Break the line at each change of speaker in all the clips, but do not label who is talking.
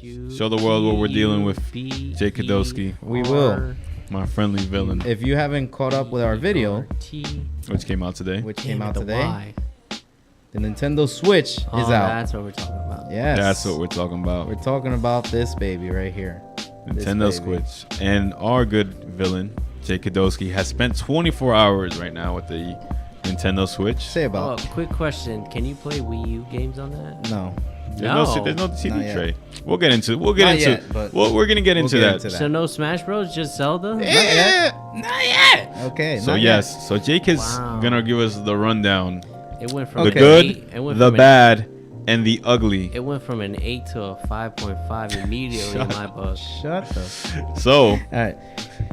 Show the world what we're dealing with, Jay Kadowski.
We will.
My friendly villain.
If you haven't caught up with our video,
which came out today.
The Nintendo Switch is out.
That's what we're talking about.
Yes.
That's what we're talking about.
We're talking about this baby right here.
Nintendo Switch. And our good villain, Jay Kadowski, has spent 24 hours right now with the Nintendo Switch.
Say about.
Quick question. Can you play Wii U games on that?
No.
There's no CD tray. We'll get into. We're gonna get into that.
So no Smash Bros, just Zelda.
Not yet. Okay.
So yes. So Jake is gonna give us the rundown.
It went from
the good, the bad, and the ugly.
It went from an 8 to a 5.5 immediately in my book.
Shut the.
So, all right.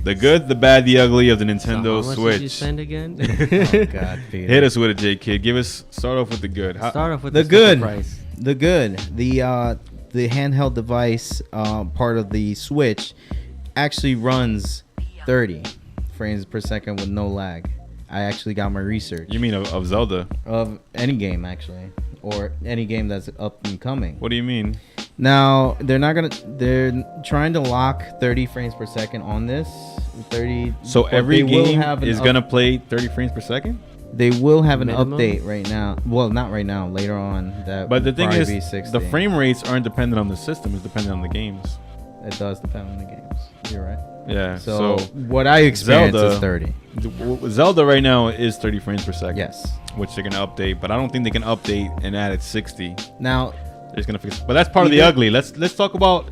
The good, the bad, the ugly of the Nintendo
Switch.
Switch.
Did you send again?
Oh God, Peter.
Hit us with it, J Kid. Start off with the good.
Start off with
the good.
Price.
The good. The handheld device part of the Switch actually runs 30 frames per second with no lag. I actually got my research.
You mean of Zelda?
Of any game actually, or any game that's up and coming.
What do you mean?
Now they're trying to lock 30 frames per second on this 30.
So every game is gonna play 30 frames per second.
They will have an update right now. Well, not right now. Later on,
but the thing is, the frame rates aren't dependent on the system. It's dependent on the games.
It does depend on the games. You're right.
Yeah.
So what I experienced is 30.
Zelda right now is 30 frames per second.
Yes.
Which they're gonna update, but I don't think they can update and add it 60.
Now,
they're just gonna fix. But that's part of the ugly. Let's talk about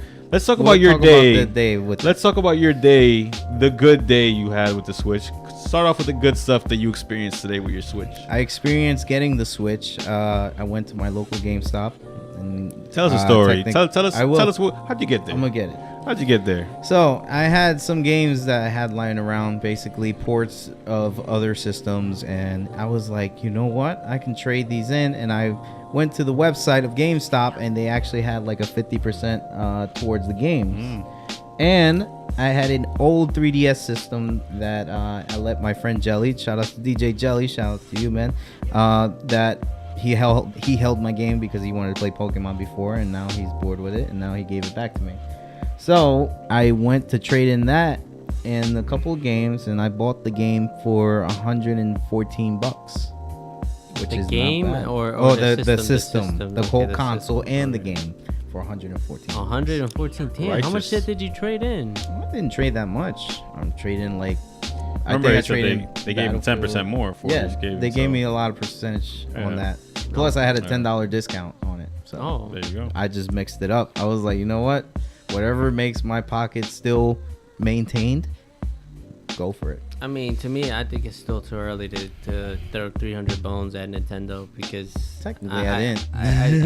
your day. Let's talk about your day, the good day you had with the Switch. Start off with the good stuff that you experienced today with your Switch.
I experienced getting the Switch. I went to my local GameStop. And,
tell us a story. Tell us. How'd you get there?
I'm gonna get it.
How'd you get there?
So I had some games that I had lying around, basically ports of other systems, and I was like, you know what? I can trade these in, and I went to the website of GameStop, and they actually had like a 50% towards the games. And I had an old 3DS system that I let my friend Jelly, shout out to DJ Jelly, shout out to you, man, that he held my game because he wanted to play Pokemon before, and now he's bored with it, and now he gave it back to me. So I went to trade in that and a couple of games, and I bought the game for $114, which
the
is
game
not bad.
or
the system, the whole console and the game for 114.
114. Damn, how much shit did you trade in?
I didn't trade that much. I'm trading like.
Remember, they gave him 10% more for
it. Yeah, they gave me a lot of percentage on that. Plus, I had a $10 discount on it. So
there you go.
I just mixed it up. I was like, you know what? Whatever makes my pocket still maintained, go for it.
I mean, to me, I think it's still too early to throw 300 bones at Nintendo because
technically I didn't.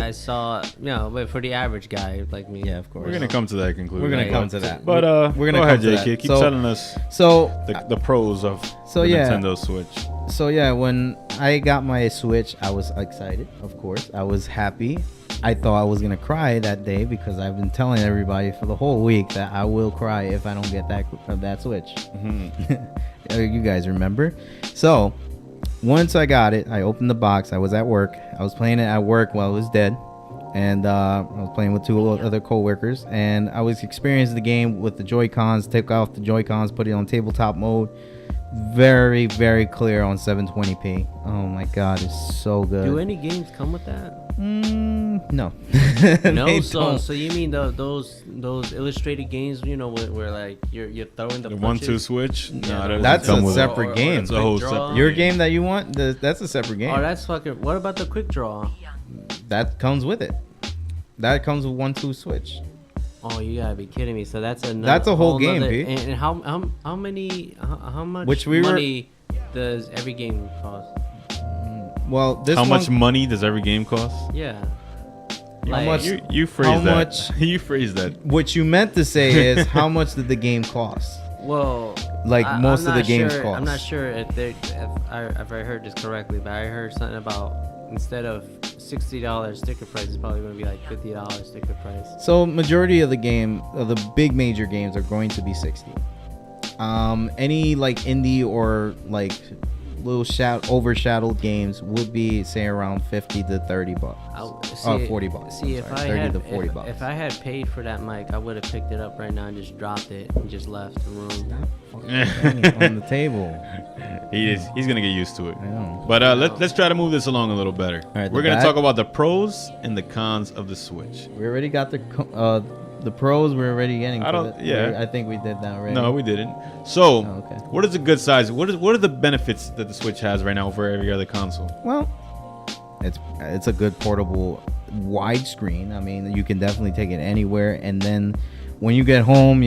I saw, but for the average guy like me,
yeah, of course.
We're gonna come to that conclusion.
We're gonna come to that.
But we're gonna go ahead, JK. Keep telling us the pros of the Nintendo Switch.
So yeah, when I got my Switch, I was excited. Of course, I was happy. I thought I was gonna cry that day because I've been telling everybody for the whole week that I will cry if I don't get that Switch. Mm-hmm. You guys remember? So once I got it, I opened the box. I was at work. I was playing it at work while it was dead, and I was playing with two other coworkers, and I was experiencing the game with the Joy-Cons. Take off the Joy-Cons, put it on tabletop mode. Very, very clear on 720p. Oh my god, it's so good.
Do any games come with that?
No.
No. So you mean those illustrated games? Where like you're throwing the
1-2 switch?
Yeah. No, that's a separate game.
That's a whole separate.
Your game that you want? That's a separate game.
Oh, that's fucking. What about the quick draw?
That comes with it. That comes with 1-2 switch.
Oh, you gotta be kidding me! So that's
a whole game, Pete.
And how much money does every game cost?
Well,
how much money does every game cost?
Yeah.
How much?
You phrased that. You phrased that.
What you meant to say is how much did the game cost?
Well,
like most of the games cost.
I'm not sure if I heard this correctly, but I heard something about instead of $60 sticker price, it's probably going to be like $50 sticker price.
So majority of the big major games are going to be 60. Any like indie or like overshadowed games would be say around $50 to $30. $40.
See, if I
30
had
to $40.
if I had paid for that mic, I would have picked it up right now and just dropped it and just left the room.
Stop fucking banging it on the table.
He's gonna get used to it.
I know.
But let's try to move this along a little better.
right,
We're gonna talk about the pros and the cons of the Switch.
We already got the pros. We're already getting.
I
think we did that already.
No, we didn't. So,
okay.
What is a good size? What are the benefits that the Switch has right now over every other console?
Well, it's a good portable widescreen. I mean, you can definitely take it anywhere. And then when you get home,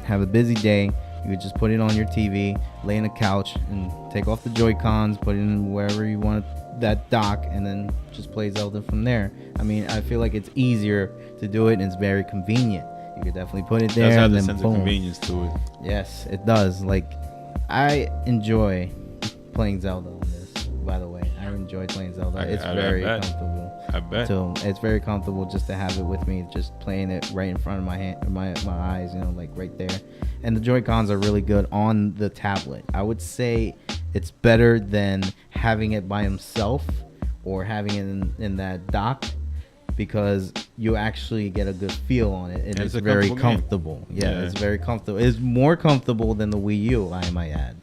have a busy day, you could just put it on your TV, lay on a couch, and take off the Joy-Cons, put it in wherever you want that dock, and then just play Zelda from there. I mean, I feel like it's easier to do it, and it's very convenient. You could definitely put it there.
It does have
and
the
then
sense
boom.
of convenience to it.
Yes, it does. Like, I enjoy playing Zelda on this. By the way, I enjoy playing Zelda. It's very comfortable.
I bet.
So it's very comfortable just to have it with me, just playing it right in front of my eyes, like right there. And the Joy-Cons are really good on the tablet. I would say it's better than having it by himself or having it in that dock, because you actually get a good feel on it, and it's very comfortable. Yeah, it's very comfortable. It's more comfortable than the Wii U, I might add.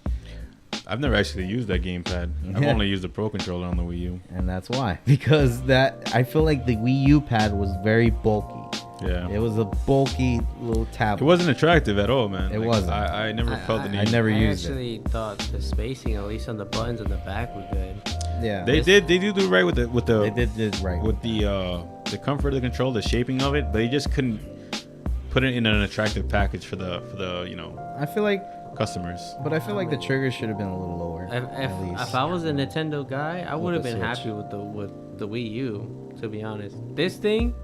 I've never actually used that gamepad. I've only used the Pro Controller on the Wii U.
And that's why. Because I feel like the Wii U pad was very bulky.
Yeah.
It was a bulky little tablet.
It wasn't attractive at all, man.
It wasn't.
I never felt the need.
I never used it.
I actually thought the spacing, at least on the buttons on the back, were good.
Yeah.
They do it right with the
They did it right.
with the comfort of the control, the shaping of it, but they just couldn't put it in an attractive package for the
I feel like
customers.
But I feel like the triggers should have been a little lower.
If I was a Nintendo guy, I would have been happy with the Wii U. To be honest, this thing,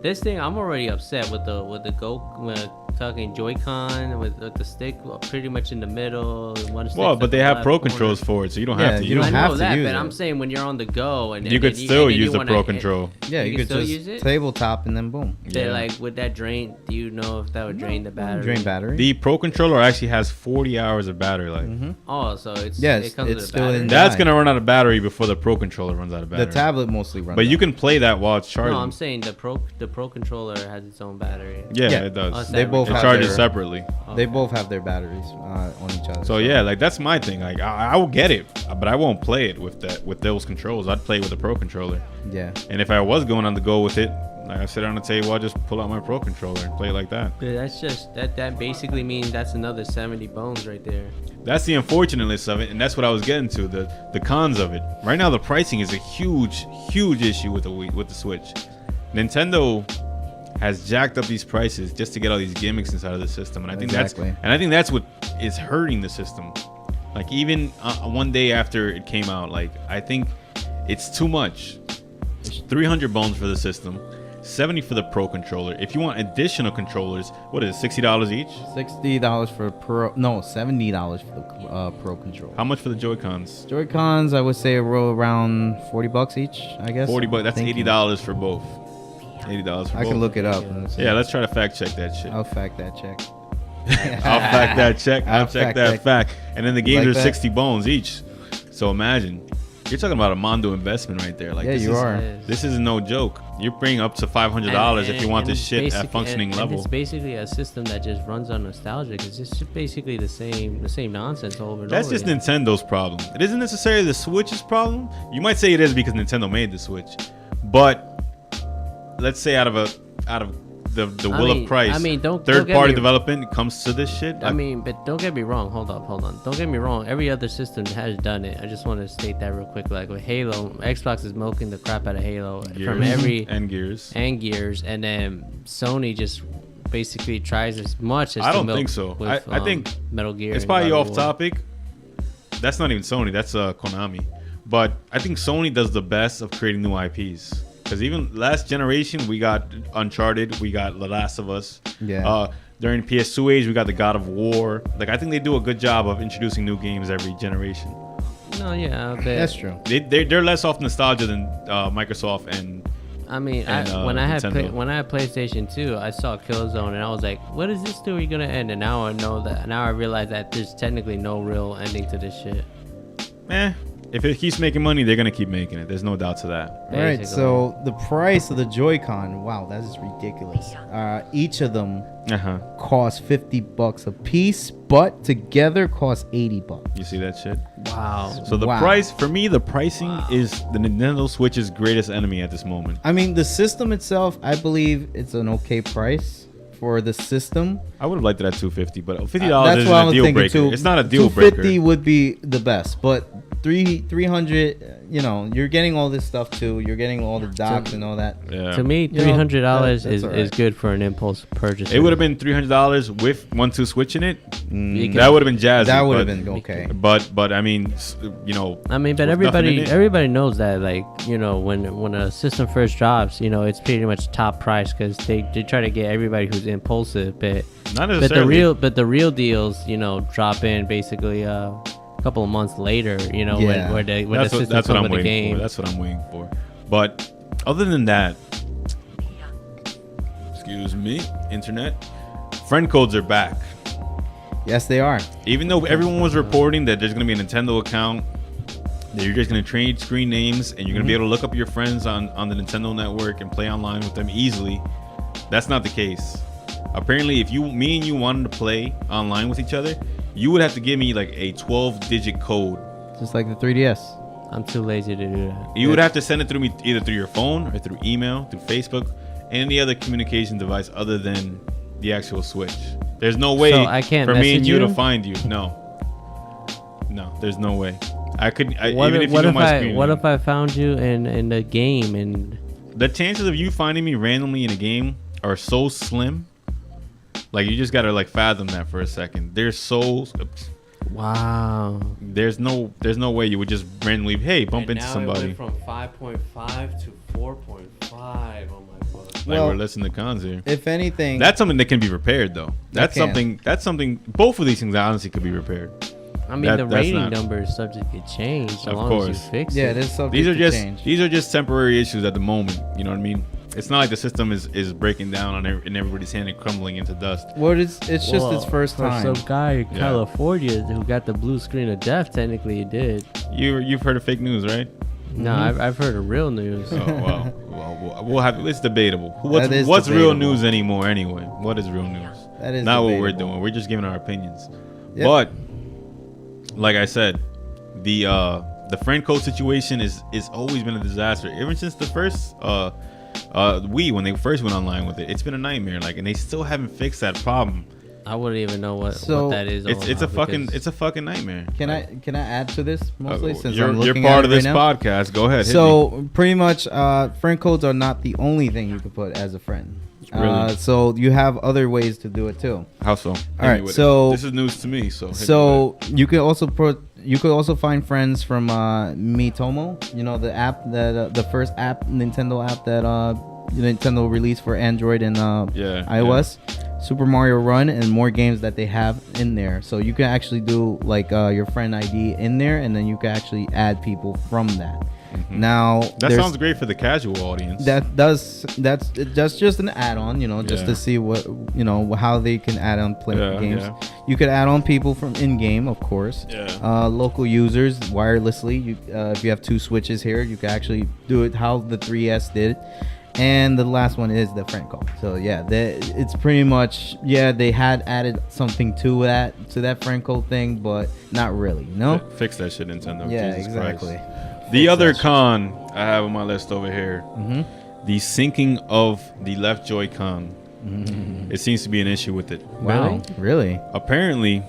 I'm already upset with the talking Joy-Con with the stick pretty much in the middle. Well,
but they have Pro Controls for it, so you don't have to.
You don't have to
that,
use
but
it.
I'm saying when you're on the go and
you could still use the Pro Control.
Yeah, you could just use it? Tabletop and then boom.
Like, would that drain? Do you know if that would drain the battery?
Drain battery.
The Pro Controller actually has 40 hours of battery life.
Mm-hmm.
Oh, so it comes with
still
battery.
in.
That's gonna run out of battery before the Pro Controller runs out of battery.
The tablet mostly runs.
But you can play that while it's charging.
No, I'm saying the Pro Controller has its own battery.
Yeah, it does.
They both
it charges separately.
They both have their batteries on each other.
So yeah, like that's my thing. Like I will get it, but I won't play it with those controls. I'd play it with a Pro Controller.
Yeah.
And if I was going on the go with it, like I sit on the table, I'll just pull out my Pro Controller and play it like that.
But that's just that basically means that's another 70 bones right there.
That's the unfortunateness of it, and that's what I was getting to, the cons of it. Right now, the pricing is a huge issue with the Switch. Nintendo has jacked up these prices just to get all these gimmicks inside of the system, and I think that's what is hurting the system. Like even one day after it came out, like I think it's too much. It's 300 bones for the system, 70 for the Pro Controller. If you want additional controllers, what is it, $60 each?
$60 for Pro. No, $70 for the Pro Controller.
How much for the Joy-Cons?
Joy-Cons, I would say around $40 each, I guess.
$40. That's $80 for both. $80 for both.
I can look it up.
Yeah, let's try to fact check that shit.
I'll fact that check.
I'll fact that check. I'll check that fact. And then the games are
that?
60 bones each. So imagine. You're talking about a Mondo investment right there. Like,
yeah, you are.
This is no joke. You're bringing up to $500 if you want this shit at functioning level.
It's basically a system that just runs on nostalgia. It's just basically the same nonsense over and over.
That's just Nintendo's problem. It isn't necessarily the Switch's problem. You might say it is because Nintendo made the Switch, but let's say out of the will of Christ, third party development comes to this shit.
But don't get me wrong. Hold on. Don't get me wrong. Every other system has done it. I just want to state that real quick. Like with Halo, Xbox is milking the crap out of Halo from every
and Gears,
and then Sony just basically tries as much as
I don't think so.
With,
I think
Metal Gear.
It's probably off topic. That's not even Sony. That's Konami. But I think Sony does the best of creating new IPs. Because even last generation, we got Uncharted, we got The Last of Us.
Yeah.
During PS2 age, we got the God of War. Like, I think they do a good job of introducing new games every generation.
No, yeah,
that's true.
They're less off nostalgia than Microsoft and.
When I had PlayStation 2, I saw Killzone and I was like, "What is this story gonna end?" And now I know that. Now I realize that there's technically no real ending to this shit.
If it keeps making money, they're gonna keep making it. There's no doubt to that.
All right, so the price of the Joy-Con, wow, that is ridiculous. Each of them cost $50 a piece, but together cost $80.
You see that shit?
Wow.
So the price for me, the pricing is the Nintendo Switch's greatest enemy at this moment.
I mean, the system itself, I believe it's an okay price for the system.
I would have liked it at $250, but $50
That's
isn't
what I
a
was
deal
thinking
breaker.
too.
It's not a deal breaker.
$250 would be the best, but 300, you know, you're getting all this stuff too. You're getting all the docks and all that.
Yeah.
To me, $300 is good for an impulse purchase.
It would have been $300 with 1-2 Switch in it. That would have been jazzy.
That would have been okay.
But I mean, you know.
I mean, but everybody knows that, like, you know, when a system first drops, you know, it's pretty much top price because they try to get everybody who's impulsive, but
not necessarily.
But the real deals, you know, drop in basically couple of months later, you know, when the system
that's what I'm
with the
waiting
game.
for. That's what I'm waiting for. But other than that, excuse me, internet, friend codes are back.
Yes, they are.
Even though everyone was reporting that there's going to be a Nintendo account, that you're just going to trade screen names and you're going to be able to look up your friends on the Nintendo network and play online with them easily, that's not the case. Apparently, if me and you wanted to play online with each other, you would have to give me like a 12-digit code.
Just like the 3DS.
I'm too lazy to do that.
You would have to send it through me either through your phone or through email, through Facebook, any other communication device other than the actual Switch. There's no way for me and you to find you. No, there's no way. I could. Even if you know my screen.
What if I found you in a game and
the chances of you finding me randomly in a game are so slim. Like, you just gotta like fathom that for a second. They're so.
Wow.
There's no way you would just randomly bump into somebody.
It went from 5.5 to 4.5. Oh my god.
Like, we're listening to cons here.
If anything,
that's something that can be repaired though. That's something. Both of these things honestly could be repaired.
I mean, the rating number is subject to change as long as you fix it.
Yeah, it is subject to change.
These are just temporary issues at the moment. You know what I mean? It's not like the system is breaking down in everybody's hand and crumbling into dust.
Well, it's just its first time.
For some guy in California who got the blue screen of death, technically he did.
You've heard of fake news, right?
No, I've heard of real news.
Oh well, we'll have. It's debatable. What's real news anymore? Anyway, what is real news?
That is
not
debatable.
what we're doing. We're just giving our opinions.
Yep.
But like I said, the friend code situation is always been a disaster. Ever since the first Wii, when they first went online with it, it's been a nightmare. Like, and they still haven't fixed that problem.
I wouldn't even know what that is.
It's a fucking nightmare.
Can I add to this mostly since
you're
looking
part
at
of
it
this
right now?
podcast? Go ahead.
So pretty much, friend codes are not the only thing you can put as a friend.
Really?
So you have other ways to do it too.
How so?
All right. So
this is news to me.
So you can also find friends from Miitomo. You know, the app that the first Nintendo app that Nintendo released for Android and iOS. Yeah. Super Mario Run and more games that they have in there. So you can actually do like your friend ID in there, and then you can actually add people from that. Mm-hmm. Now
that sounds great for the casual audience.
That's just an add-on, just to see what how they can add on games. Yeah. You could add on people from in-game, of course.
Yeah.
Local users wirelessly. If you have two switches here, you can actually do it how the 3DS did. And the last one is the friend code. So yeah, it's pretty much they had added something to that friend code thing, but not really.
Fix that shit, Nintendo.
Yeah,
Jesus
exactly.
Christ. The other con I have on my list over here, the syncing of the left Joy-Con. It seems to be an issue with it.
Wow, really?
Apparently,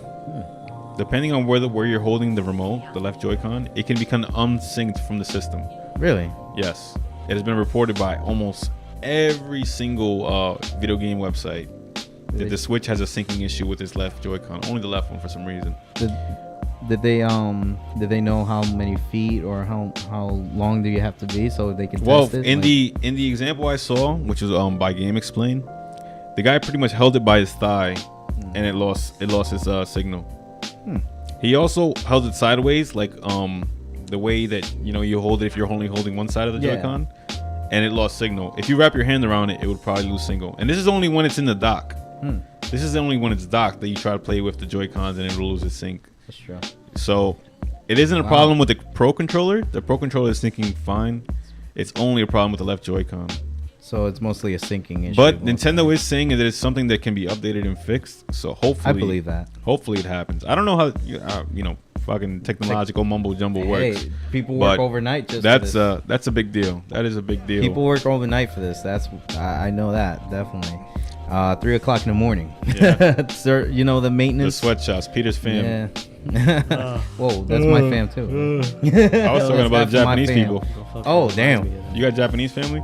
depending on where you're holding the remote, the left Joy-Con, it can become unsynced from the system.
Really?
Yes. It has been reported by almost every single video game website that the Switch has a syncing issue with its left Joy-Con. Only the left one for some reason.
Did they know how many feet or how long do you have to be so they can test it?
In the example I saw, which was by Game Explain, the guy pretty much held it by his thigh, and it lost its signal. He also held it sideways, like the way that you hold it if you're only holding one side of the Joy-Con, and it lost signal. If you wrap your hand around it, it would probably lose signal. And this is only when it's in the dock. This is only when it's docked that you try to play with the Joy-Cons and it will lose its sync.
That's true.
So It isn't a problem with the Pro Controller. The Pro Controller is syncing fine. It's only a problem with the left Joy-Con.
So it's mostly a syncing issue.
But Nintendo is saying that it's something that can be updated and fixed. So hopefully,
I believe that.
Hopefully it happens. I don't know how fucking technological mumbo jumbo works.
Hey, people work overnight just
that's
for this.
That's a big deal. That is a big deal.
People work overnight for this. I know that definitely. 3 o'clock in the morning.
Yeah.
Sir, you know the maintenance.
The sweatshops, Peter's fam.
Yeah. Whoa, that's my fam too.
I was talking about Japanese people.
Oh damn.
You got Japanese family?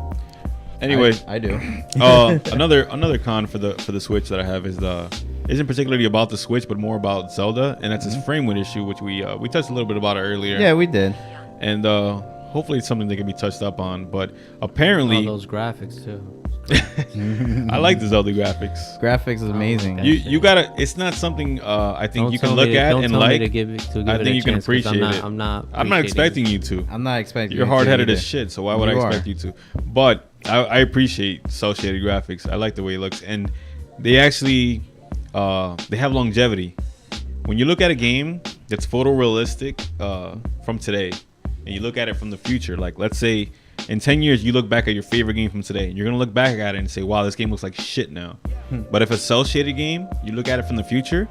Anyway,
I do.
Another con for the Switch that I have isn't particularly about the Switch, but more about Zelda, and that's this frame rate issue, which we touched a little bit about it earlier.
Yeah, we did.
And hopefully it's something that can be touched up on. But apparently,
all those graphics too.
I like the Zelda graphics.
Graphics is amazing.
You gotta. It's not something I think you can look at and like. I think you can appreciate it.
I'm not
expecting you to.
I'm not expecting.
You're hard headed as shit, so why would I expect you to? But I appreciate cel shaded graphics. I like the way it looks, and they actually they have longevity. When you look at a game that's photorealistic from today, and you look at it from the future, like let's say in 10 years you look back at your favorite game from today, and you're gonna look back at it and say, wow, this game looks like shit now. But if a cel shaded game, you look at it from the future,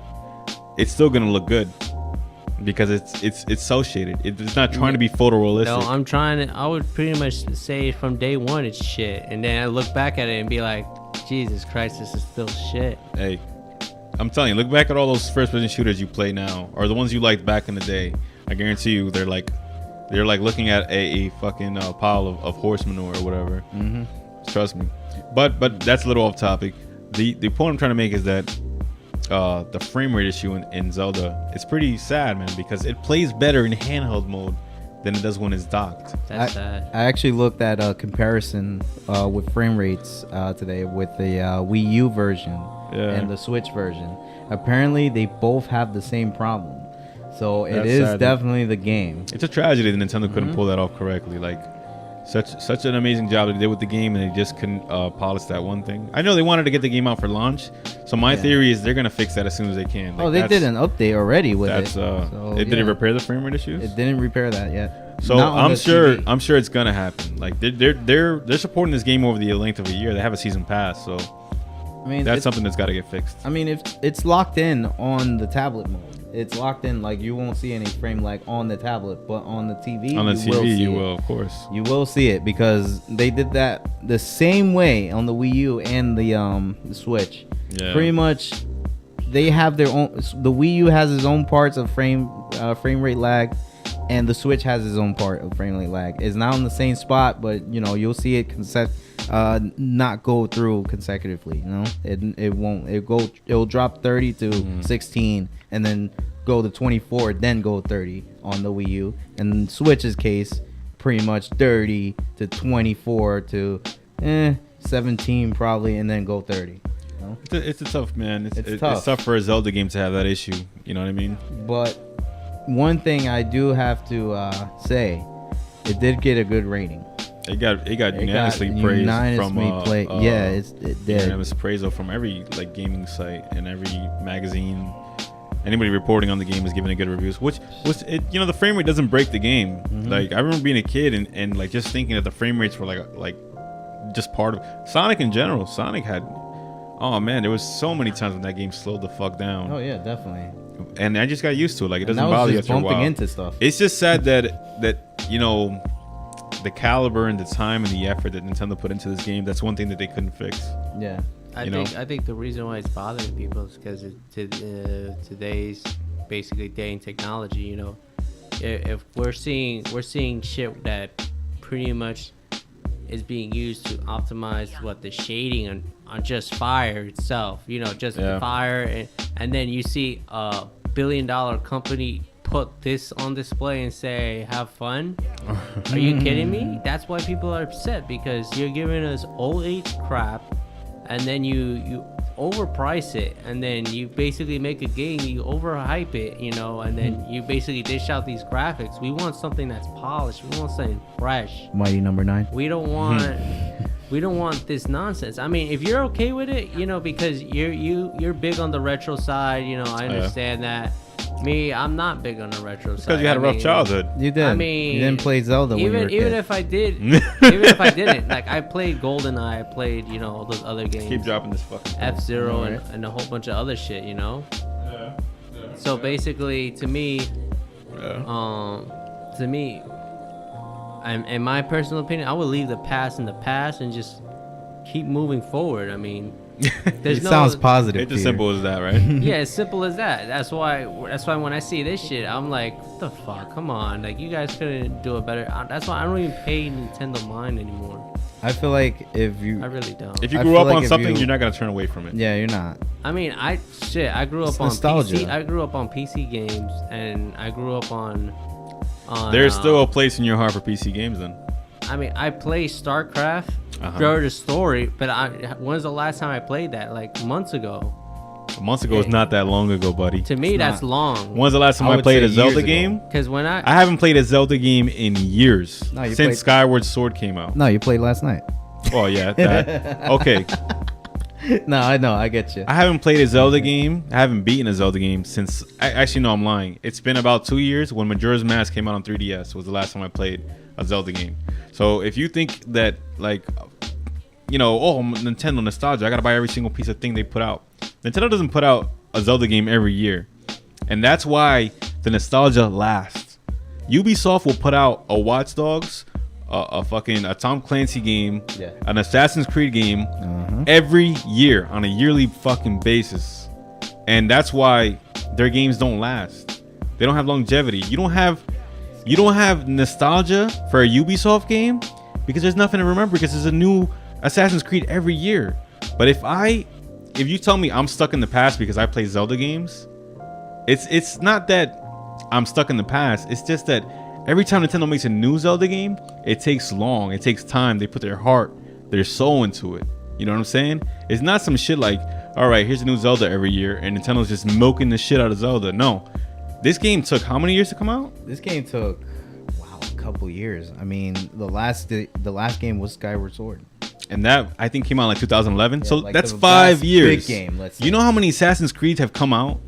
it's still gonna look good because it's cel shaded. It's not trying to be photorealistic.
No, I would pretty much say from day one it's shit, and then I look back at it and be like, Jesus Christ, this is still shit.
Hey, I'm telling you, look back at all those first person shooters you play now, or the ones you liked back in the day. I guarantee you they're like looking at a fucking pile of horse manure or whatever. Mm-hmm. Trust me. But that's a little off topic. The point I'm trying to make is that the frame rate issue in Zelda is pretty sad, man, because it plays better in handheld mode than it does when it's docked.
That's sad.
I actually looked at a comparison with frame rates today with the Wii U version and the Switch version. Apparently, they both have the same problem. So it is sad. Definitely the game.
It's a tragedy that Nintendo couldn't pull that off correctly. Like such an amazing job they did with the game, and they just couldn't polish that one thing. I know they wanted to get the game out for launch, so my theory is they're gonna fix that as soon as they can. Like,
they did an update already with it.
Did it repair the frame rate issues?
It didn't repair that yet.
So I'm sure it's gonna happen. Like they're supporting this game over the length of a year. They have a season pass, so I mean that's something that's got to get fixed.
I mean, if it's locked in on the tablet mode, it's locked in. Like you won't see any frame lag on the tablet, but on the TV,
you will, of course.
You will see it because they did that the same way on the Wii U and the Switch. Yeah. Pretty much, they have their own. The Wii U has its own parts of frame rate lag, and the Switch has its own part of frame rate lag. It's not on the same spot, but you'll see it not go through consecutively. It won't. It'll drop 30 to 16, and then go to 24, then go 30 on the Wii U. And in Switch's case, pretty much 30 to 24 to 17 probably, and then go 30.
It's a tough, man. It's tough for a Zelda game to have that issue. You know what I mean?
But one thing I do have to say, it did get a good rating.
It got unanimously praised from
it did.
Unanimous praise from every gaming site and every magazine. Anybody reporting on the game is giving it good reviews. Which the frame rate doesn't break the game. Mm-hmm. Like I remember being a kid and like just thinking that the frame rates were like just part of Sonic in general. Sonic had, oh man, there was so many times when that game slowed the fuck down.
Oh yeah, definitely.
And I just got used to it. Like it doesn't bother you after a while.
Bumping into stuff.
It's just sad that the caliber and the time and the effort that Nintendo put into this game, that's one thing that they couldn't fix.
Yeah.
I think the reason why it's bothering people is because today's basically day in technology. If we're seeing shit that pretty much is being used to optimize the shading on just fire itself. The fire, and then you see a $1 billion company put this on display and say have fun. Are you kidding me? That's why people are upset, because you're giving us old age crap, and then you overprice it, and then you basically make a game, you overhype it, and then you basically dish out these graphics. We want something that's polished. We want something fresh.
Mighty number 9.
We don't want this nonsense. I mean, if you're okay with it, because you're big on the retro side, I understand that. Me, I'm not big on the retro side.
Because you had a rough childhood.
You did.
I mean,
you didn't play Zelda when you were a
even
kid.
if I did, even if I didn't, like I played GoldenEye, I played all those other games.
Keep dropping this fucking
F-Zero
Right.
and a whole bunch of other shit,
Yeah.
So basically, to me, in my personal opinion, I would leave the past in the past and just keep moving forward. I mean, there's
It sounds positive.
It's as
Peter.
simple as that, right?
yeah, as simple as that. That's why when I see this shit, I'm like, what the fuck? Come on, like you guys couldn't do it better. That's why I don't even pay Nintendo mind anymore.
I feel like if you,
I really don't.
If you
I
grew
feel
up
like
on
if
something,
you-
you're not gonna turn away from it.
yeah, you're not.
I mean, I grew up
It's
on
nostalgia.
PC. I grew up on PC games, and I grew up on.
There's still a place in your heart for PC games, then.
I mean, I play StarCraft,
Uh-huh.
heard the story, but when's the last time I played that? Like months ago.
Months ago is not that long ago, buddy.
To me,
It's
that's
not.
long.
When's the last time
I
I
would
played
say
a Zelda
years ago.
game?
Because when
I haven't played a Zelda game in years.
No, you
since
played-
Skyward Sword came out.
No, you played last night.
Oh yeah, that. Okay.
No, I know. I get you.
I haven't played a Zelda game. I haven't beaten a Zelda game since. Actually, no, I'm lying. It's been about 2 years when Majora's Mask came out on 3DS. Was the last time I played a Zelda game. So if you think that like, Nintendo nostalgia, I gotta buy every single piece of thing they put out. Nintendo doesn't put out a Zelda game every year, and that's why the nostalgia lasts. Ubisoft will put out a Watch Dogs, a Tom Clancy game,
Yeah.
an Assassin's Creed game
Uh-huh.
every year on a yearly fucking basis, and that's why their games don't last. They don't have longevity. You don't have nostalgia for a Ubisoft game because there's nothing to remember because there's a new Assassin's Creed every year. But if you tell me I'm stuck in the past because I play Zelda games, it's not that I'm stuck in the past. It's just that every time Nintendo makes a new Zelda game, it takes long. It takes time. They put their heart, their soul into it. You know what I'm saying? It's not some shit like, all right, here's a new Zelda every year, and Nintendo's just milking the shit out of Zelda. No. This game took how many years to come out?
This game took a couple years. I mean, the last game was Skyward Sword.
And that, I think, came out in like 2011.
Yeah,
so
like
that's
the
5
last
years.
big game, let's say.
You know how many Assassin's Creed have come out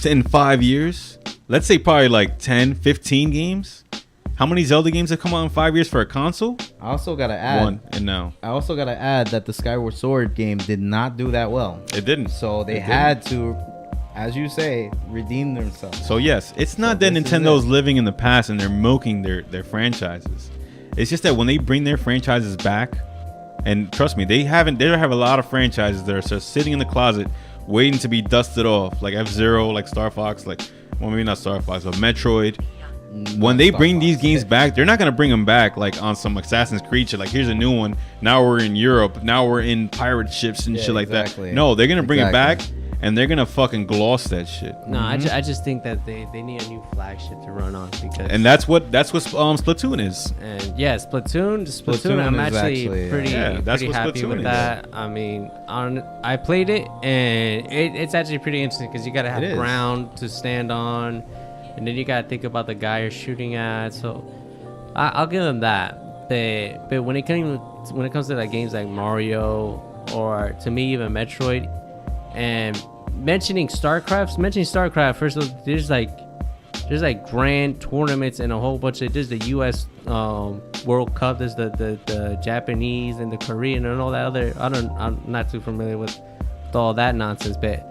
in 5 years? Let's say probably like 10, 15 games. How many Zelda games have come out in 5 years for a console?
I also gotta add.
One, and now.
I also gotta add that the Skyward Sword game did not do that well.
It didn't.
So they
It
had to, as you say, redeem themselves.
So yes, it's not that
this is
Nintendo's
it.
living in the past and they're milking their franchises. It's just that when they bring their franchises back, and trust me, they have a lot of franchises that are just sitting in the closet waiting to be dusted off, like F-Zero, like Star Fox, maybe not Star Fox, but Metroid. When they
Star
bring
Fox.
these games back, they're not gonna bring them back like on some Assassin's Creed shit. Like, here's a new one. Now we're in Europe. Now we're in pirate ships and
Yeah,
shit like
exactly.
that. No, they're gonna bring it back,
Exactly.
and they're gonna fucking gloss that shit.
No, I just think that they need a new flagship to run on because.
And that's what Splatoon is.
And yeah, Splatoon.
Splatoon
I'm
is
actually
actually,
pretty,
Yeah, that's
pretty
what
happy
Splatoon
with
is.
that. I mean, I played it, and it's actually pretty interesting because you gotta have
It is.
ground to stand on, and then you gotta think about the guy you're shooting at. So I'll give them that. But when it comes to like games like Mario or to me even Metroid, and mentioning StarCraft. First of all, there's like grand tournaments and a whole bunch of. There's the U.S. World Cup. There's the Japanese and the Korean and all that other. I'm not too familiar with all that nonsense, but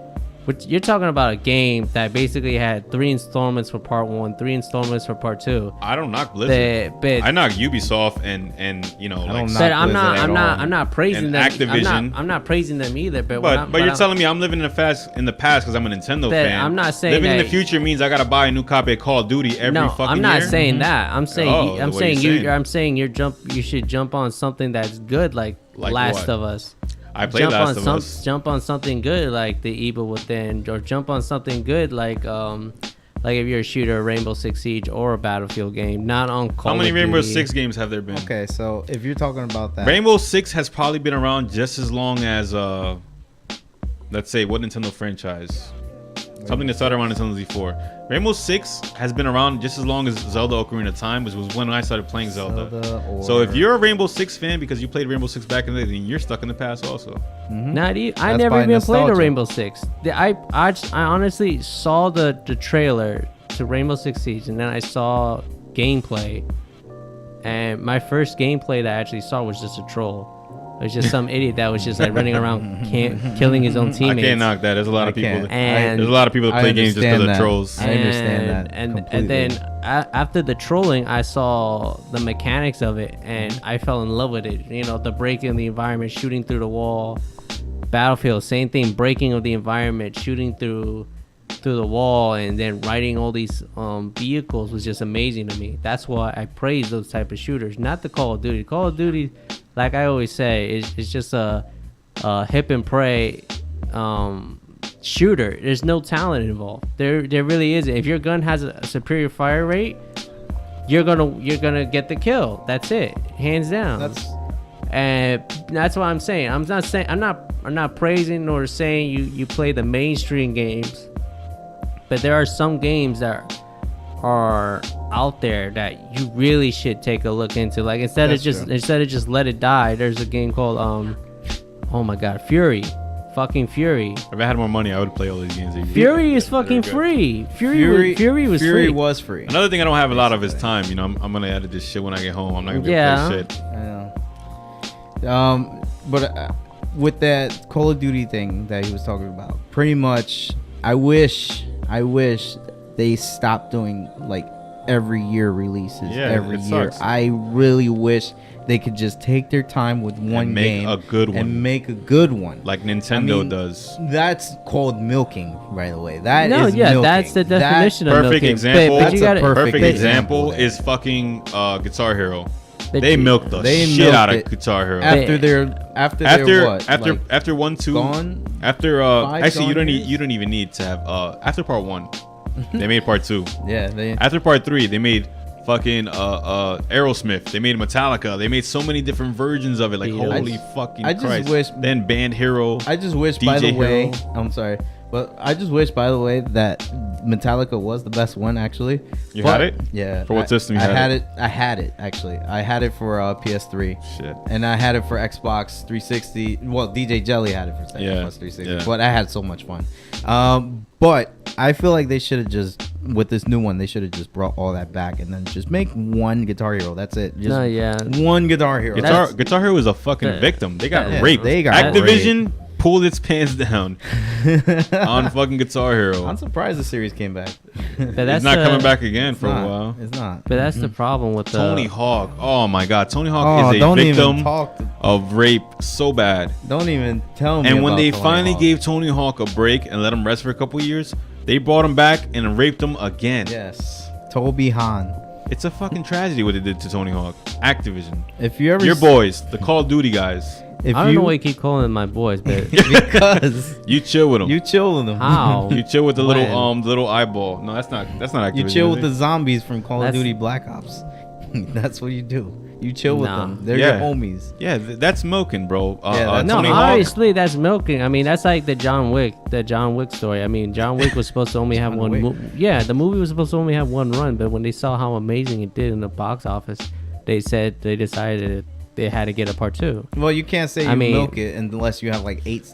you're talking about a game that basically had 3 installments for part 1, 3 installments for part 2.
I don't knock Blizzard.
But
I knock Ubisoft and like.
don't knock
but I'm
Blizzard
not
at
I'm not praising
And
them.
Activision.
I'm not praising them either. But
But you're telling me I'm living in the past because I'm a Nintendo
That
fan.
I'm not saying
living in
that-
the future means I gotta buy a new copy of Call of Duty every
no,
fucking
I'm not
year.
saying that. I'm saying
Oh,
I'm
what
saying
you're
you
saying.
I'm saying you should jump on something that's good like Last
what?
of Us.
I played Last of Us.
Jump on something good like The Evil Within, or jump on something good like if you're a shooter, a Rainbow Six Siege or a Battlefield game, not on Call
How many
of
Rainbow
Duty.
Six games have there been?
Okay, so if you're talking about that,
Rainbow Six has probably been around just as long as let's say what Nintendo franchise? Something that started around Nintendo 64. Rainbow Six has been around just as long as Zelda Ocarina of Time, which was when I started playing Zelda. So if you're a Rainbow Six fan because you played Rainbow Six back in the day, then you're stuck in the past also.
I never even played a Rainbow Six. I honestly saw the trailer to Rainbow Six Siege, and then I saw gameplay. And my first gameplay that I actually saw was just a troll. It was just some idiot that was just like running around killing his own teammates.
I can't knock that. There's a lot of people.
There's
a lot of people that play games just because of trolls.
I understand that.
And then after the trolling, I saw the mechanics of it, and I fell in love with it. You know, the breaking of the environment, shooting through the wall. Battlefield, same thing. Breaking of the environment, shooting through the wall, and then riding all these vehicles was just amazing to me. That's why I praise those type of shooters, not the Call of Duty. Call of Duty, like I always say, is just a hip and pray shooter. There's no talent involved. There really isn't. If your gun has a superior fire rate, you're gonna get the kill. That's it, hands down. And that's what I'm saying. I'm not praising nor saying you play the mainstream games. But there are some games that are out there that you really should take a look into. Like instead of just let it die, there's a game called oh my god, Fury. Fucking Fury.
If I had more money, I would play all these games.
Fury is fucking free. Fury was free.
Another thing I don't have a lot of is time. You know, I'm gonna edit this shit when I get home. I'm not gonna be able to play shit.
I know. But with that Call of Duty thing that he was talking about, pretty much, I wish they stopped doing like every year releases. Every year.
Sucks.
I really wish they could just take their time with one game and make a good one,
like Nintendo does.
That's called milking, by the way. Milking.
That's the definition of milking.
Perfect example is fucking Guitar Hero. They milked the shit out of Guitar Hero. After 1, 2,
gone.
After actually you don't even need to have after part 1, they made part 2.
Yeah,
after part 3, they made fucking Aerosmith. They made Metallica. They made so many different versions of it. Like holy fucking Christ.
I just wish.
Then Band Hero.
I just wish. DJ by the way, Hero. I'm sorry. But I just wish, by the way, that Metallica was the best one, actually.
You had it?
Yeah.
For what system you had it?
I had it, actually. I had it for PS3.
Shit.
And I had it for Xbox 360. Well, DJ Jelly had it for Xbox 360. Yeah. But I had so much fun. But I feel like they should have just, with this new one, they should have just brought all that back and then just make one Guitar Hero. That's it. Just one Guitar Hero.
Guitar Hero is a fucking victim. They got raped. Activision pulled its pants down on fucking Guitar Hero.
I'm surprised the series came back.
It's not coming back again for a while.
It's not.
But that's the problem with
Tony Hawk. Oh my god, Tony Hawk is a victim of rape so bad.
Don't even tell me.
And when they finally gave Tony Hawk a break and let him rest for a couple years, they brought him back and raped him again.
Yes, Toby Hahn.
It's a fucking tragedy what they did to Tony Hawk. Activision.
If you ever
your boys, the Call of Duty guys.
I don't know why you keep calling them my boys, but
because
you chill with them.
You chill with them.
How?
You chill with the little eyeball. No, that's not Activision.
You chill with the zombies from Call of Duty Black Ops. That's what you do. You chill with them. They're your homies.
Yeah, that's milking, bro.
Obviously that's milking. I mean, that's like the John Wick story. I mean, John Wick was supposed to only have one. The movie was supposed to only have one run, but when they saw how amazing it did in the box office, they decided they had to get a part 2.
Well, you can't say milk it unless you have like eight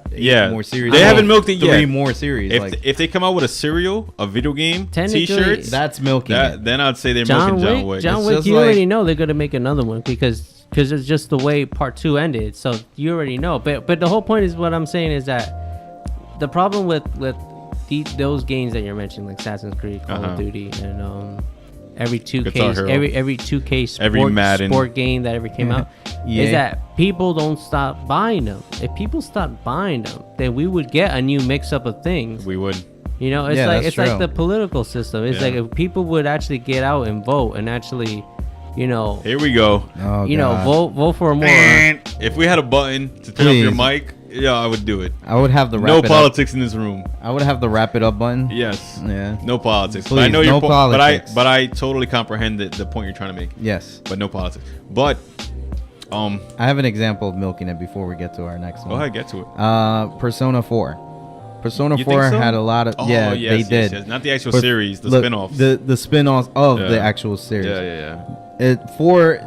more series.
They haven't milked it yet.
3 more series.
If they come out with a cereal, a video game, T-shirts,
that's milking.
Then I'd say they're milking John Wick.
John Wick, you already know they're gonna make another one because it's just the way part 2 ended. So you already know. But the whole point is what I'm saying is that the problem with those games that you're mentioning, like Assassin's Creed, Call of Duty, and every 2K sport game that ever came out is that people don't stop buying them. If people stop buying them, then we would get a new mix-up of things.
We would.
You know, it's like the political system. It's like if people would actually get out and vote and actually,
here we go.
Vote for more.
If we had a button to turn up your mic, I would do it.
I would have the
no politics in this room.
I would have the wrap it up button.
Yes.
Yeah.
No politics.
Please,
but I know
no politics.
but I totally comprehend the point you're trying to make.
Yes.
But no politics. But
I have an example of milking it before we get to our next one.
Go ahead, get to it.
Persona 4. Persona
You
4
think so?
had a lot of
Oh,
yeah,
yes,
they
yes,
did.
yes. Not the actual
But
series, the
look,
spin-offs.
The spin-offs of
Yeah.
the actual series.
Yeah.
Four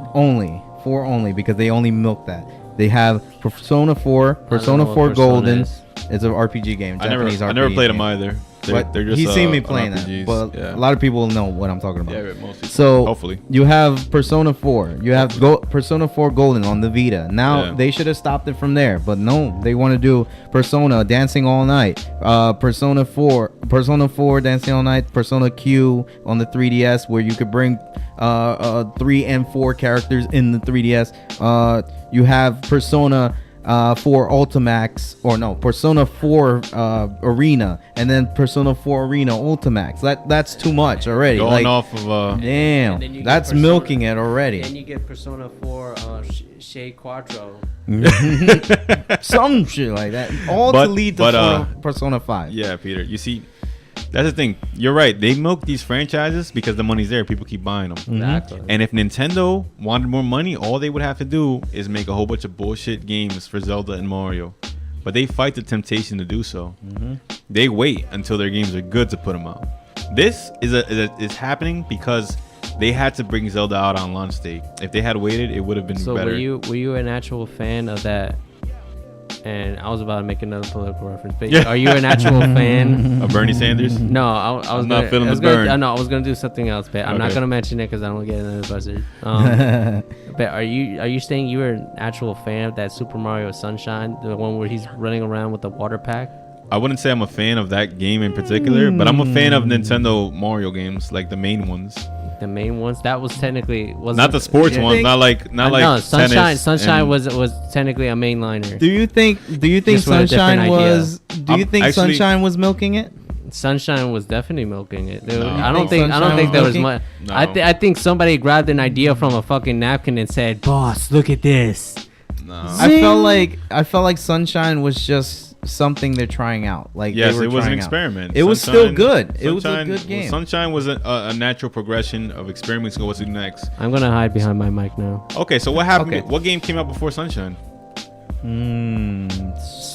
only because they only milk that. They have Persona 4, Persona 4 Golden. It's an RPG game.
I
Japanese RPG
never played
game.
them either.
But
They're just,
he's seen me
an
playing that,
RPGs.
but
Yeah.
a lot of people know what I'm talking about.
Yeah, mostly.
So
Hopefully.
you have Persona 4. You have Persona 4 Golden on the Vita. Now
Yeah.
they should have stopped it from there, but no, they want to do Persona Dancing All Night, Persona 4 Dancing All Night, Persona Q on the 3DS, where you could bring 3 and 4 characters in the 3DS. You have Persona 4 Ultimax, or no, Persona 4 Arena, and then Persona 4 Arena Ultimax. That's too much already.
Going off of
And then
damn,
you get
that's
Persona-
milking it already.
Then you get Persona 4 Shade Quattro.
Some shit like that. All
But-
to lead to
but,
Persona 5.
Yeah, Peter. You see, that's the thing. You're right. They milk these franchises because the money's there. People keep buying them.
Exactly.
And if Nintendo wanted more money, all they would have to do is make a whole bunch of bullshit games for Zelda and Mario. But they fight the temptation to do so. They wait until their games are good to put them out. This is happening because they had to bring Zelda out on launch day. If they had waited, it would have been
So
better.
were you an actual fan of that? And I was about to make another political reference, but
Yeah.
are you an actual fan?
Of Bernie Sanders?
No, I was
I'm not
gonna,
feeling
I was
the
gonna,
burn.
No, I was gonna do something else, but I'm not
Okay.
gonna mention it because I don't want to get another buzzard. But are you saying you were an actual fan of that Super Mario Sunshine, the one where he's running around with the water pack?
I wouldn't say I'm a fan of that game in particular, but I'm a fan of Nintendo Mario games, like the main ones.
The main ones that was technically wasn't
Not the sports
You
ones,
think-
not like
no, Sunshine.
tennis
Sunshine
and-
was technically a mainliner.
Do you think
Just with a different
Sunshine
idea.
was? Do you
I'm
think
actually-
Sunshine was milking it?
Sunshine was definitely milking it.
No.
I don't
think
think
Sunshine
there
was
was
milking?
much.
No.
I think somebody grabbed an idea from a fucking napkin and said, "Boss, look at this."
No.
I felt like Sunshine was just something they're trying out. Like
Yes,
they were
it was an
trying out.
experiment.
It was still good. It was a
Sunshine-
good game.
Sunshine was a natural progression of experiments. Go what's next.
I'm gonna hide behind my mic now.
Okay, so what happened?
Okay.
What game came out before Sunshine?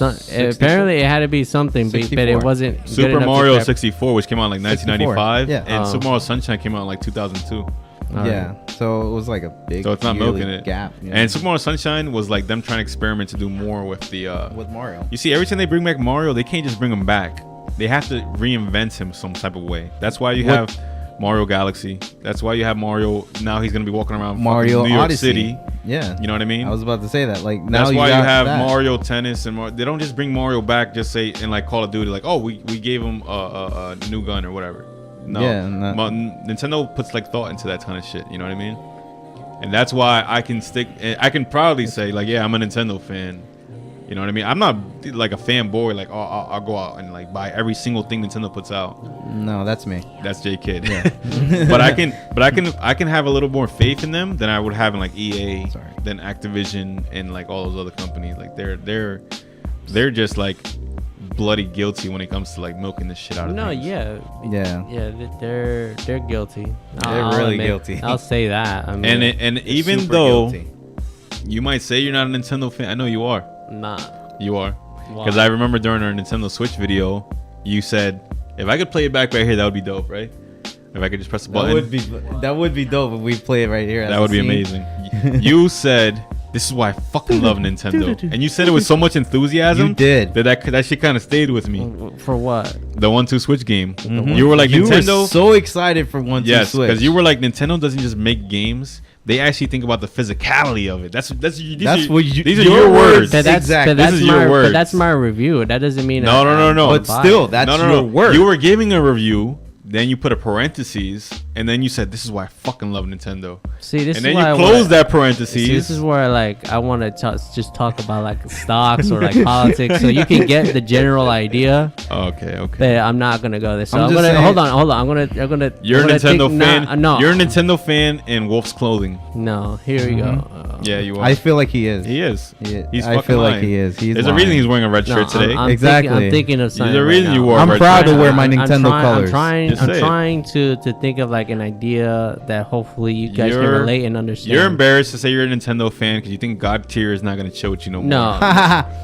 Apparently, it had to be something, but
64.
it wasn't. good
Super
enough to
Mario
grab-
64, which came out in like 1995,
64, yeah.
and
Oh.
Super Mario Sunshine came out in like 2002.
Yeah, so it was like a big.
So it's not
yearly
milking it.
gap. You know,
And Super Mario Sunshine was like them trying to experiment to do more with the.
with Mario.
You see, every time they bring back Mario, they can't just bring him back. They have to reinvent him some type of way. That's why you
What-
have Mario Galaxy. That's why you have Mario. Now he's gonna be walking around
Mario
fucking New York
Odyssey.
City.
Yeah,
You know what I mean?
I was about to say that. Like now
That's why you
got
have
that.
Mario Tennis and they don't just bring Mario back. Just say in like Call of Duty, like, oh, we gave him a new gun or whatever. No,
Yeah, not-
Nintendo puts like thought into that kind of shit. You know what I mean? And that's why I can proudly say like, yeah, I'm a Nintendo fan. You know what I mean? I'm not like a fanboy. Like, oh, I'll go out and like buy every single thing Nintendo puts out.
No, that's me.
That's J Kid. but I can have a little more faith in them than I would have in like EA,
Sorry.
than Activision and like all those other companies. Like they're just like bloody guilty when it comes to like milking the shit out of
No,
things.
yeah,
Yeah.
they're guilty.
They're really guilty.
I'll say that. I mean,
And even
Super
though
guilty.
you might say you're not a Nintendo fan, I know you are.
not.
You are.
Why?
Because I remember during our Nintendo Switch video, you said if I could play it back right here, that would be dope, right? If I could just press the button,
That would be dope if we play it right here. as
that
a
would be
scene.
amazing. You said this is why I fucking love Nintendo, and you said it with so much enthusiasm.
You did.
That shit kind of stayed with me.
For what?
The 1-2 Switch game.
Mhm.
You were like
You
Nintendo.
were so excited for 1-2
Yes,
Switch.
because you were like Nintendo doesn't just make games; they actually think about the physicality of it. These
That's
are,
what you-
these are
your
your
words.
words.
That- Exactly.
But that's
This is
my,
your words.
But that's my review. That doesn't mean.
No.
But still, that's your word.
You were giving a review, then you put a parentheses, and then you said, "This is why I fucking love Nintendo."
See, this
And
is
then
why
you
I
close
wanna-
that parentheses.
See, this is where I want to just talk about like stocks or like politics, so you can get the general idea.
Okay.
But I'm not gonna go there. So
I'm
I'm
just
gonna
saying-
hold on. I'm gonna.
You're a
I'm gonna
Nintendo
think-
fan.
No,
You're a Nintendo fan in Wolf's Clothing.
no. Here we go.
Yeah, you are.
I feel like he is.
he is.
Yeah, I
fucking
feel like
lying.
he is. He's
There's a
lying.
reason he's wearing a red
No,
shirt today.
I'm
Exactly.
thinking of something.
There's a
right
reason
now.
you wore a
I'm
red
proud
shirt.
to wear my Nintendo colors.
Just
I'm
say it.
trying to think of like an idea that hopefully you guys can
You're-
relate and understand.
You're embarrassed to say you're a Nintendo fan because you think God tier is not gonna chill with you no more.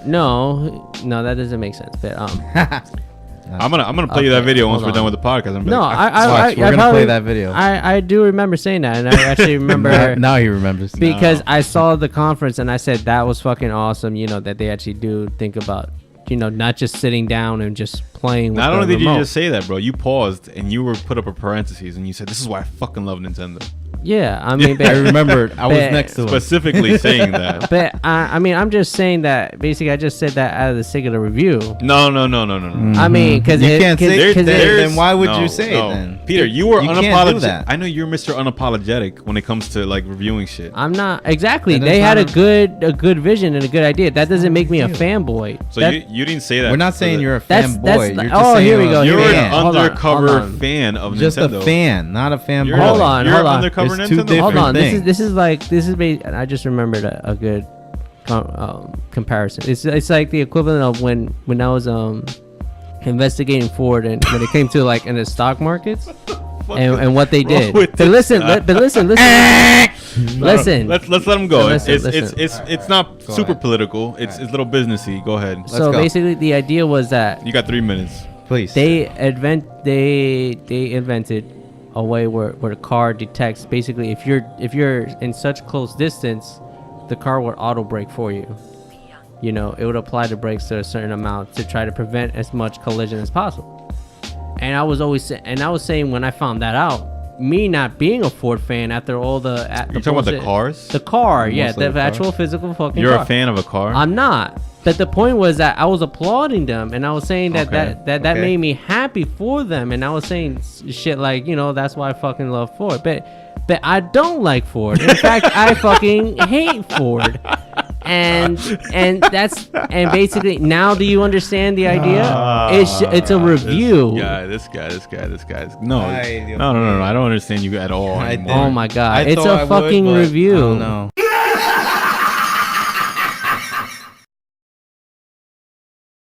No, no, that doesn't make sense. But
I'm gonna play you that video once we're done with the podcast. I'm
No,
we're gonna
probably,
play that video.
I do remember saying that, and I actually remember
now he remembers.
because I saw the conference and I said that was fucking awesome. You know that they actually do think about, you know, not just sitting down and just playing.
Not
with
only
the
did
remote.
you just say that, bro, you paused and you were put up a parentheses and you said, "This is why I fucking love Nintendo."
Yeah, I mean,
I remembered. I was next to him.
Specifically saying that.
But I mean, I'm just saying that. Basically, I just said that out of the sake of the review.
No.
I mean, because
you can't say
cause
then why would you say it then?
Peter, you were
can't do
unapologetic.
that.
I know you're Mr. Unapologetic when it comes to like reviewing shit.
I'm not exactly.
And
They
it's
had
not
a good vision and a good idea. That doesn't make me a fanboy.
So
That-
you didn't say that.
We're not saying you're a
That's-
fanboy.
that's-
You're just
oh,
saying
here we go,
You're
here we
an
go. Hold on,
undercover
hold on.
fan of
just
Nintendo.
a fan, not a fanboy.
Hold on,
You're
hold on.
undercover
There's two
Nintendo.
different
Hold on.
thing.
This is I just remembered a good comparison. It's like the equivalent of when I was investigating Ford and when it came to like in the stock markets and what they did.
with
But listen, listen. Listen.
Let's let them go.
Listen.
It's not super political. It's little businessy. Go ahead.
So
go.
basically, the idea was that
You got 3 minutes.
Please.
they invented a way where the car detects basically if you're in such close distance, the car would auto brake for you. You know, it would apply the brakes to a certain amount to try to prevent as much collision as possible. And I was saying when I found that out, me not being a Ford fan after all the
You talking about the cars?
the car, yeah,
Mostly
the
the car.
actual physical fucking
You're
car.
a fan of a car?
I'm not. But the point was that I was applauding them and I was saying that
Okay.
that
Okay.
made me happy for them, and I was saying shit like, you know, that's why I fucking love Ford. But I don't like Ford. In fact, I fucking hate Ford. And basically now do you understand the idea? It's a review.
This guy. No,
I-
no. I don't understand you at all
I
anymore.
Oh my god.
I
It's
thought I
a
would,
fucking
but
review.
I don't know.